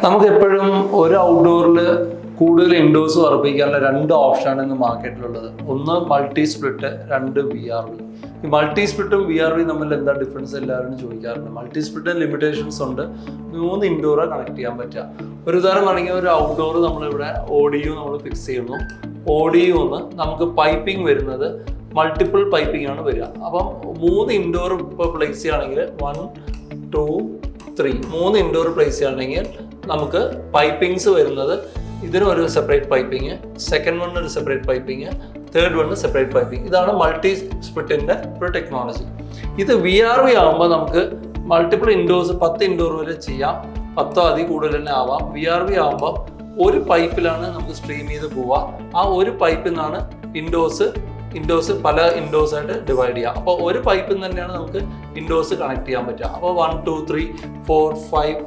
നമുക്ക് എപ്പോഴും ഒരു ഔട്ട്ഡോറിൽ കൂടുതൽ ഇൻഡോഴ്സ് വർദ്ധിക്കാനുള്ള രണ്ട് ഓപ്ഷനാണ് ഇന്ന് മാർക്കറ്റിലുള്ളത്. ഒന്ന് മൾട്ടി സ്പ്ലിറ്റ്, രണ്ട് VRV. ഈ മൾട്ടി സ്പ്ലിറ്റും VRV തമ്മിൽ എന്താ ഡിഫറൻസ് എല്ലാവരും ചോദിക്കാറുണ്ട്. മൾട്ടി സ്പ്ലിറ്റിന് ലിമിറ്റേഷൻസ് ഉണ്ട്. 3 ഇൻഡോറെ കണക്ട് ചെയ്യാൻ പറ്റുക. ഒരു ഉദാഹരണം ആണെങ്കിൽ ഒരു ഔട്ട്ഡോർ നമ്മളിവിടെ ODU നമ്മൾ ഫിക്സ് ചെയ്യുന്നു. ODU ഒന്ന് നമുക്ക് പൈപ്പിംഗ് വരുന്നത് മൾട്ടിപ്പിൾ പൈപ്പിംഗ് ആണ് വരിക. അപ്പം 3 ഇൻഡോർ ഇപ്പോൾ പ്ലേസ് ചെയ്യുകയാണെങ്കിൽ 1, 2, 3 3 ഇൻഡോർ പ്ലേസ് ചെയ്യുകയാണെങ്കിൽ നമുക്ക് പൈപ്പിങ്സ് വരുന്നത് ഇതിനൊരു സെപ്പറേറ്റ് പൈപ്പിങ്, സെക്കൻഡ് വൺ ഒരു separate piping, third one separate piping. ഇതാണ് മൾട്ടി സ്പ്ലിറ്റിൻ്റെ ഒരു ടെക്നോളജി. ഇത് VRV ആകുമ്പോൾ നമുക്ക് മൾട്ടിപ്പിൾ ഇൻഡോർസ് 10 ഇൻഡോർ വരെ ചെയ്യാം, 10 അതിൽ കൂടുതൽ തന്നെ ആവാം. VRV ആകുമ്പോൾ ഒരു പൈപ്പിലാണ് നമുക്ക് സ്ട്രീം ചെയ്ത് പോവുക. ആ ഒരു പൈപ്പിൽ നിന്നാണ് ഇൻഡോഴ്സ് പല ഇൻഡോഴ്സായിട്ട് ഡിവൈഡ് ചെയ്യുക. അപ്പോൾ ഒരു പൈപ്പിൽ നിന്ന് തന്നെയാണ് നമുക്ക് ഇൻഡോഴ്സ് കണക്ട് ചെയ്യാൻ പറ്റുക. അപ്പോൾ 1, 2, 3, 4, 5,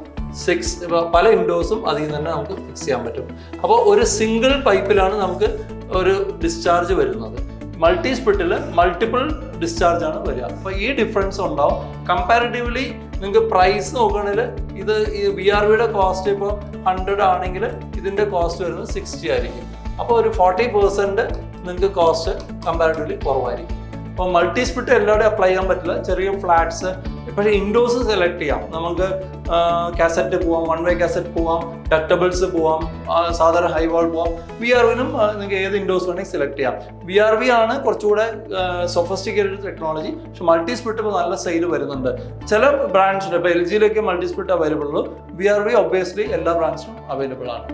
6 പല ഇൻഡോഴ്സും അതിൽ നിന്ന് തന്നെ നമുക്ക് ഫിക്സ് ചെയ്യാൻ പറ്റും. അപ്പോൾ ഒരു സിംഗിൾ പൈപ്പിലാണ് നമുക്ക് ഒരു ഡിസ്ചാർജ് വരുന്നത്. മൾട്ടി സ്പ്ലിറ്റിൽ മൾട്ടിപ്പിൾ ഡിസ്ചാർജ് ആണ് വരിക. അപ്പോൾ ഈ ഡിഫറൻസ് ഉണ്ടാവും. കമ്പാരിറ്റീവ്ലി നിങ്ങൾക്ക് പ്രൈസ് നോക്കുകയാണെങ്കിൽ ഇത് ഈ VRVയുടെ കോസ്റ്റ് ഇപ്പോൾ 100 ആണെങ്കിൽ ഇതിൻ്റെ കോസ്റ്റ് വരുന്നത് 60 ആയിരിക്കും. അപ്പോൾ ഒരു 40% നിങ്ങൾക്ക് കോസ്റ്റ് കമ്പാരിറ്റീവ്ലി കുറവായിരിക്കും. അപ്പോൾ മൾട്ടി സ്പ്ലിറ്റ് എല്ലാവരുടെയും അപ്ലൈ ചെയ്യാൻ പറ്റില്ല. ചെറിയ ഫ്ലാറ്റ്സ്, പക്ഷേ ഇൻഡോഴ്സ് സെലക്ട് ചെയ്യാം. നമുക്ക് കാസറ്റ് പോവാം, 1 വേ കാസറ്റ് പോവാം, ഡക്റ്റബിൾസ് പോവാം, സാധാരണ ഹൈ വാൾ പോവാം. VRVനും നിങ്ങൾക്ക് ഏത് ഇൻഡോഴ്സ് വേണമെങ്കിൽ സെലക്ട് ചെയ്യാം. VRV ആണ് കുറച്ചുകൂടെ സൊഫിസ്റ്റിക്കേറ്റഡ് ടെക്നോളജി. പക്ഷെ മൾട്ടി സ്പ്ലിറ്റ് ഇപ്പോൾ നല്ല സെയിൽ വരുന്നുണ്ട്. ചില ബ്രാൻഡ്സിന് ഇപ്പോൾ LGയിലേക്ക് മൾട്ടി സ്പ്ലിറ്റ് അവൈലബിൾ ഉള്ളൂ. VRV ഒബ്വിയസ്ലി എല്ലാ ബ്രാൻഡ്സിനും അവൈലബിൾ ആണ്.